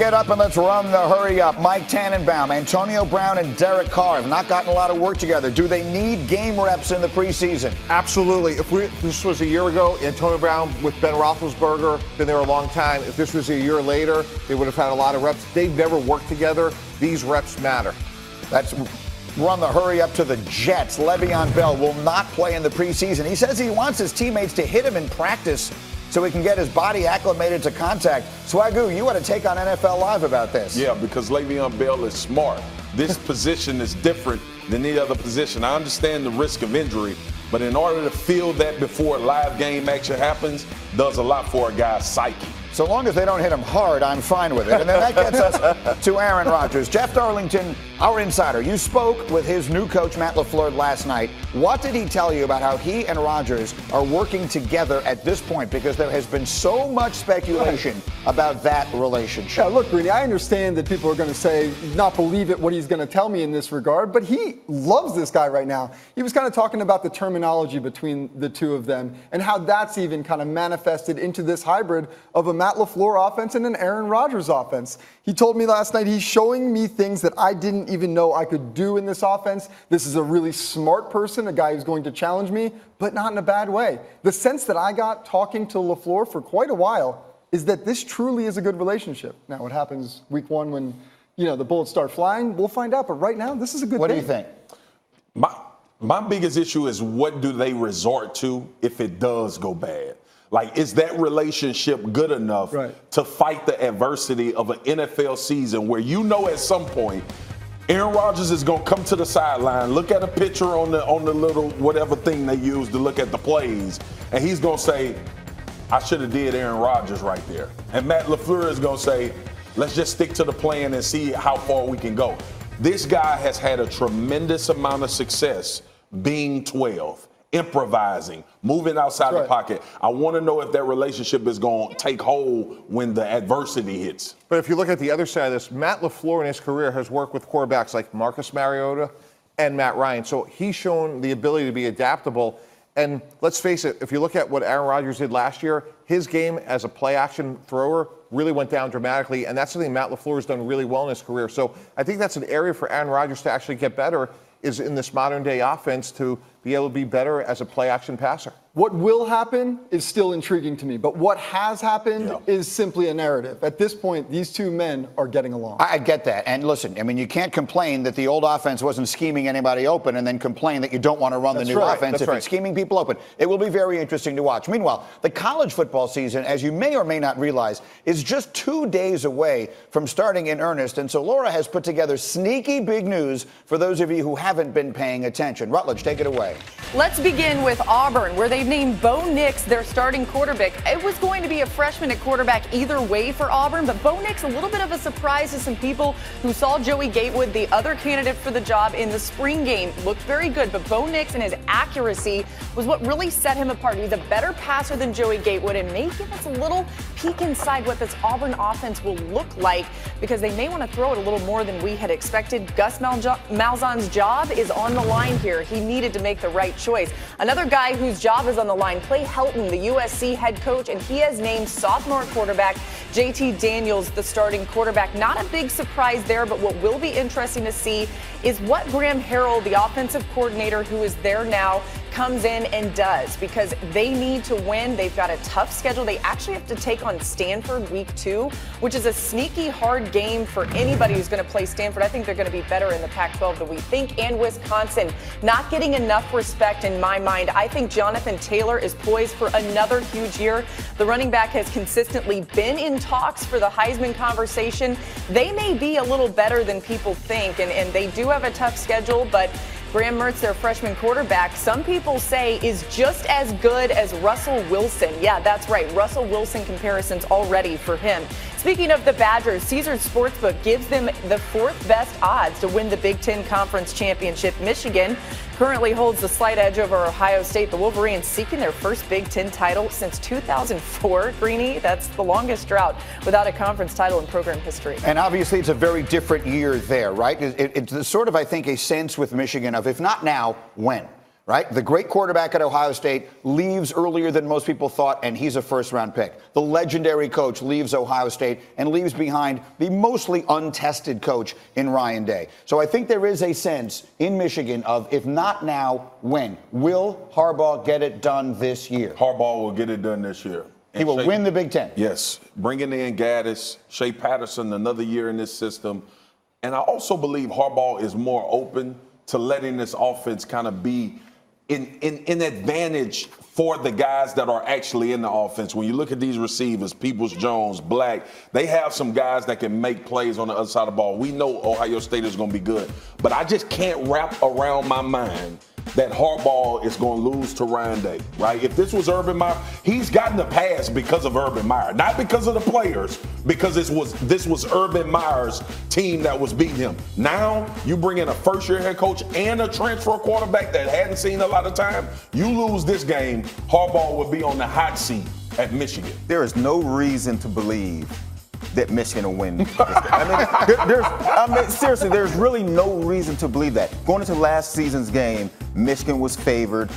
Get up and let's run the hurry up. Mike Tannenbaum, Antonio Brown, and Derek Carr have not gotten a lot of work together. Do they need game reps in the preseason? Absolutely. If this was a year ago, Antonio Brown with Ben Roethlisberger, been there a long time. If this was a year later, they would have had a lot of reps. They've never worked together. These reps matter. That's run the hurry up to the Jets. Le'Veon Bell will not play in the preseason. He says he wants his teammates to hit him in practice so he can get his body acclimated to contact. Swagoo, you want to take on NFL Live about this. Yeah, because Le'Veon Bell is smart. This position is different than any other position. I understand the risk of injury, but in order to feel that before a live game action happens, does a lot for a guy's psyche. So long as they don't hit him hard, I'm fine with it. And then that gets us to Aaron Rodgers. Jeff Darlington, our insider, you spoke with his new coach, Matt LaFleur, last night. What did he tell you about how he and Rodgers are working together at this point? Because there has been so much speculation about that relationship. Yeah, look, Greeny, I understand that people are going to say, not believe it, what he's going to tell me in this regard, but he loves this guy right now. He was kind of talking about the terminology between the two of them and how that's even kind of manifested into this hybrid of a Matt LaFleur offense and an Aaron Rodgers offense. He told me last night he's showing me things that I didn't even know I could do in this offense. This is a really smart person, a guy who's going to challenge me, but not in a bad way. The sense that I got talking to LaFleur for quite a while is that this truly is a good relationship. Now, what happens week one when, the bullets start flying, we'll find out. But right now, this is a good thing. What do you think? My biggest issue is what do they resort to if it does go bad? Like, is that relationship good enough to fight the adversity of an NFL season where at some point Aaron Rodgers is going to come to the sideline, look at a picture on the little whatever thing they use to look at the plays, and he's going to say, I should have did Aaron Rodgers right there. And Matt LaFleur is going to say, let's just stick to the plan and see how far we can go. This guy has had a tremendous amount of success being 12. Improvising, moving outside the pocket. I want to know if that relationship is going to take hold when the adversity hits. But if you look at the other side of this, Matt LaFleur in his career has worked with quarterbacks like Marcus Mariota and Matt Ryan. So he's shown the ability to be adaptable. And let's face it, if you look at what Aaron Rodgers did last year, his game as a play-action thrower really went down dramatically. And that's something Matt LaFleur has done really well in his career. So I think that's an area for Aaron Rodgers to actually get better, is in this modern-day offense to be able to be better as a play-action passer. What will happen is still intriguing to me, but what has happened is simply a narrative. At this point, these two men are getting along. I get that. And listen, you can't complain that the old offense wasn't scheming anybody open and then complain that you don't want to run the new offense if it's scheming people open. It will be very interesting to watch. Meanwhile, the college football season, as you may or may not realize, is just 2 days away from starting in earnest. And so Laura has put together sneaky big news for those of you who haven't been paying attention. Rutledge, take it away. Let's begin with Auburn, where they've named Bo Nix their starting quarterback. It was going to be a freshman at quarterback either way for Auburn, but Bo Nix, a little bit of a surprise to some people who saw Joey Gatewood, the other candidate for the job in the spring game, looked very good, but Bo Nix and his accuracy was what really set him apart. He's a better passer than Joey Gatewood and may give us a little peek inside what this Auburn offense will look like, because they may want to throw it a little more than we had expected. Gus Malzahn's job is on the line here. He needed to make the right choice. Another guy whose job is on the line, Clay Helton, the USC head coach, and he has named sophomore quarterback JT Daniels the starting quarterback. Not a big surprise there, but what will be interesting to see is what Graham Harrell, the offensive coordinator who is there now, comes in and does, because they need to win. They've got a tough schedule. They actually have to take on Stanford week 2, which is a sneaky hard game for anybody who's going to play Stanford. I think they're going to be better in the Pac-12 than we think. And Wisconsin, not getting enough respect in my mind. I think Jonathan Taylor is poised for another huge year. The running back has consistently been in talks for the Heisman conversation. They may be a little better than people think, and they do have a tough schedule, but Graham Mertz, their freshman quarterback, some people say is just as good as Russell Wilson. Yeah, that's right. Russell Wilson comparisons already for him. Speaking of the Badgers, Caesars Sportsbook gives them the 4th best odds to win the Big Ten Conference Championship. Michigan currently holds the slight edge over Ohio State. The Wolverines seeking their first Big Ten title since 2004. Greeny, that's the longest drought without a conference title in program history. And obviously it's a very different year there, right? It's sort of, I think, a sense with Michigan of if not now, when? right? The great quarterback at Ohio State leaves earlier than most people thought, and he's a first-round pick. The legendary coach leaves Ohio State and leaves behind the mostly untested coach in Ryan Day. So I think there is a sense in Michigan of, if not now, when? Will Harbaugh get it done this year? Harbaugh will get it done this year. He will win the Big Ten. Yes. Bringing in Gaddis, Shea Patterson, another year in this system. And I also believe Harbaugh is more open to letting this offense kind of be in advantage for the guys that are actually in the offense. When you look at these receivers, Peoples-Jones, Black, they have some guys that can make plays on the other side of the ball. We know Ohio State is going to be good. But I just can't wrap around my mind that Harbaugh is going to lose to Ryan Day, right? If this was Urban Meyer, he's gotten the pass because of Urban Meyer, not because of the players, because this was Urban Meyer's team that was beating him. Now you bring in a first-year head coach and a transfer quarterback that hadn't seen a lot of time. You lose this game, Harbaugh would be on the hot seat at Michigan. There is no reason to believe that Michigan will win. I mean, seriously, there's really no reason to believe that. Going into last season's game, Michigan was favored.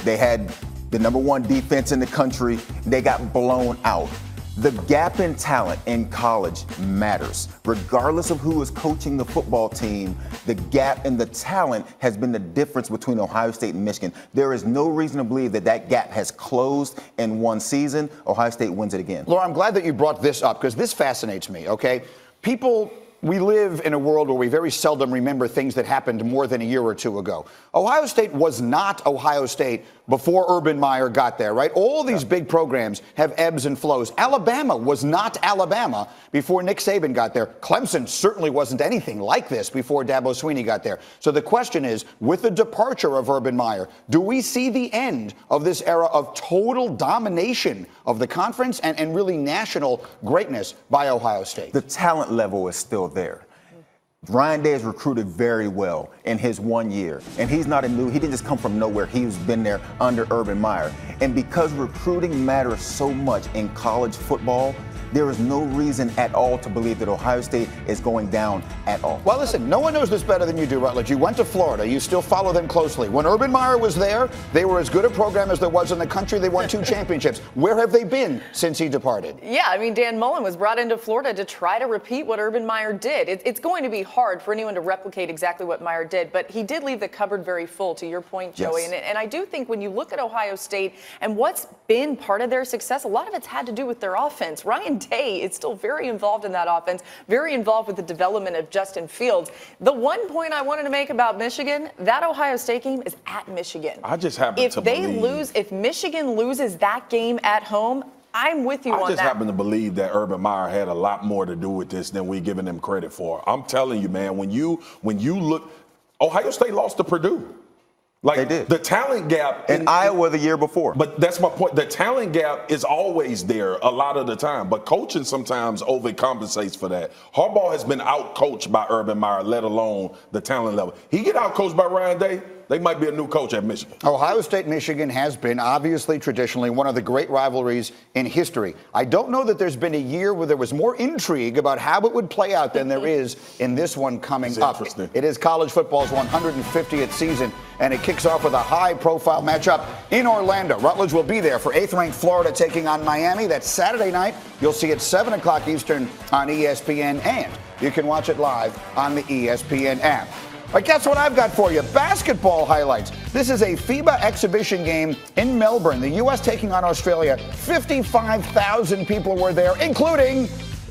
They had the #1 defense in the country. They got blown out. The gap in talent in college matters. Regardless of who is coaching the football team, the gap in the talent has been the difference between Ohio State and Michigan. There is no reason to believe that gap has closed in one season. Ohio State wins it again. Laura, I'm glad that you brought this up because this fascinates me, okay? We live in a world where we very seldom remember things that happened more than a year or two ago. Ohio State was not Ohio State before Urban Meyer got there, right? All these big programs have ebbs and flows. Alabama was not Alabama before Nick Saban got there. Clemson certainly wasn't anything like this before Dabo Swinney got there. So the question is, with the departure of Urban Meyer, do we see the end of this era of total domination of the conference and really national greatness by Ohio State? The talent level is still there. Ryan Day has recruited very well in his 1 year. And he didn't just come from nowhere. He's been there under Urban Meyer. And because recruiting matters so much in college football, there is no reason at all to believe that Ohio State is going down at all. Well, listen, no one knows this better than you do, Rutledge. You went to Florida. You still follow them closely. When Urban Meyer was there, they were as good a program as there was in the country. They won 2 championships. Where have they been since he departed? Yeah, I mean, Dan Mullen was brought into Florida to try to repeat what Urban Meyer did. It's going to be hard for anyone to replicate exactly what Meyer did, but he did leave the cupboard very full, to your point, Joey. Yes. And I do think when you look at Ohio State and what's been part of their success, a lot of it's had to do with their offense. Ryan Day is still very involved in that offense, very involved with the development of Justin Fields. The one point I wanted to make about Michigan, that Ohio State game is at Michigan. I just happen to believe. If Michigan loses that game at home, I'm with you on that. I just happen to believe that Urban Meyer had a lot more to do with this than we're giving him credit for. I'm telling you, man, when you look, Ohio State lost to Purdue. Like, they did. The talent gap in Iowa the year before. But that's my point. The talent gap is always there a lot of the time, but coaching sometimes overcompensates for that. Harbaugh has been out-coached by Urban Meyer, let alone the talent level. He get out-coached by Ryan Day, they might be a new coach at Michigan. Ohio State-Michigan has been, obviously, traditionally, one of the great rivalries in history. I don't know that there's been a year where there was more intrigue about how it would play out than there is in this one coming up. It is college football's 150th season, and it kicks off with a high-profile matchup in Orlando. Rutledge will be there for 8th-ranked Florida taking on Miami. That's Saturday night. You'll see it 7 o'clock Eastern on ESPN, and you can watch it live on the ESPN app. All right, guess what I've got for you? Basketball highlights. This is a FIBA exhibition game in Melbourne. The U.S. taking on Australia. 55,000 people were there, including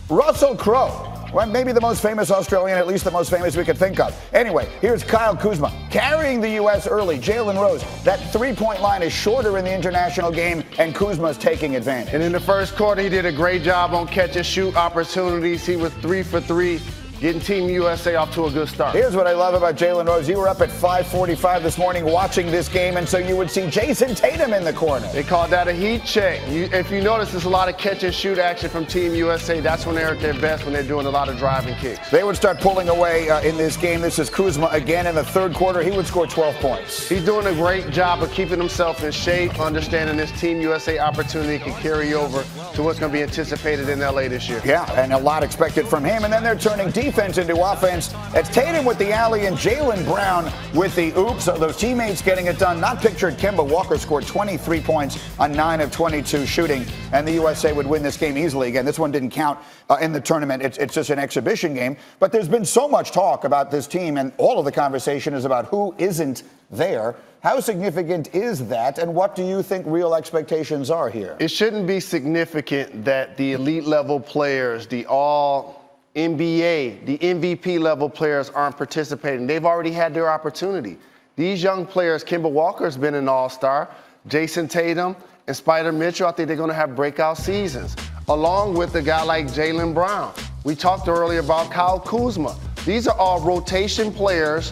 Russell Crowe. Well, maybe the most famous Australian, at least the most famous we could think of. Anyway, here's Kyle Kuzma carrying the U.S. early. Jalen Rose, that three-point line is shorter in the international game, and Kuzma's taking advantage. And in the first quarter, he did a great job on catch-and-shoot opportunities. He was 3 for 3. Getting Team USA off to a good start. Here's what I love about Jalen Rose. You were up at 5:45 this morning watching this game, and so you would see Jason Tatum in the corner. They called that a heat check. If you notice, there's a lot of catch-and-shoot action from Team USA. That's when they're at their best, when they're doing a lot of driving kicks. They would start pulling away in this game. This is Kuzma again in the third quarter. He would score 12 points. He's doing a great job of keeping himself in shape, understanding this Team USA opportunity can carry over to what's going to be anticipated in L.A. this year. Yeah, and a lot expected from him. And then they're turning defense defense into offense. It's Tatum with the alley and Jaylen Brown with the oops. So those teammates getting it done. Not pictured. Kemba Walker scored 23 points on 9 of 22 shooting, and the USA would win this game easily. Again, this one didn't count in the tournament. It's just an exhibition game. But there's been so much talk about this team, and all of the conversation is about who isn't there. How significant is that, and what do you think real expectations are here? It shouldn't be significant that the elite level players, the all NBA, the MVP level players aren't participating. They've already had their opportunity. These young players, Kemba Walker's been an all-star, Jason Tatum and Spider Mitchell, I think they're going to have breakout seasons, along with a guy like Jaylen Brown. We talked earlier about Kyle Kuzma. These are all rotation players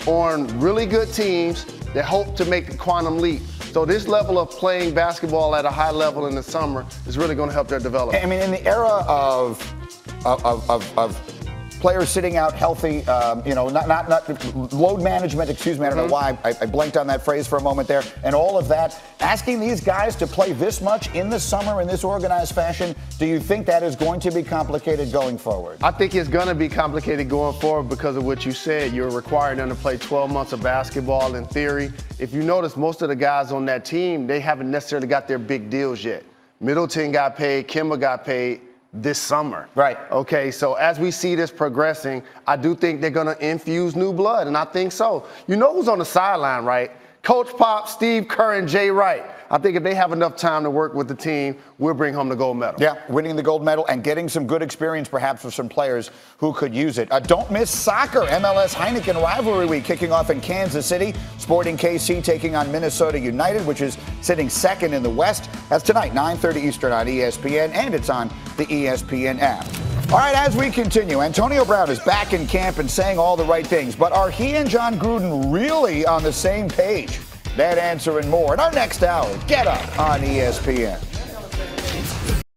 on really good teams that hope to make the quantum leap. So this level of playing basketball at a high level in the summer is really going to help their development. I mean, in the era of players sitting out healthy, not load management, excuse me, I don't know why I blanked on that phrase for a moment there, and all of that, asking these guys to play this much in the summer in this organized fashion, do you think that is going to be complicated going forward? I think it's going to be complicated going forward because of what you said. You're requiring them to play 12 months of basketball in theory. If you notice, most of the guys on that team, they haven't necessarily got their big deals yet. Middleton got paid, Kemba got paid this summer. Right. Okay, so as we see this progressing, I do think they're going to infuse new blood, and I think so. You know who's on the sideline, right? Coach Pop, Steve Kerr, and Jay Wright. I think if they have enough time to work with the team, we'll bring home the gold medal. Yeah, winning the gold medal and getting some good experience perhaps for some players who could use it. Don't miss soccer. MLS Heineken Rivalry Week kicking off in Kansas City. Sporting KC taking on Minnesota United, which is sitting second in the West. That's tonight, 9:30 Eastern on ESPN, and it's on the ESPN app. All right, as we continue, Antonio Brown is back in camp and saying all the right things, but are he and John Gruden really on the same page? That answer and more in our next hour. Get Up on ESPN.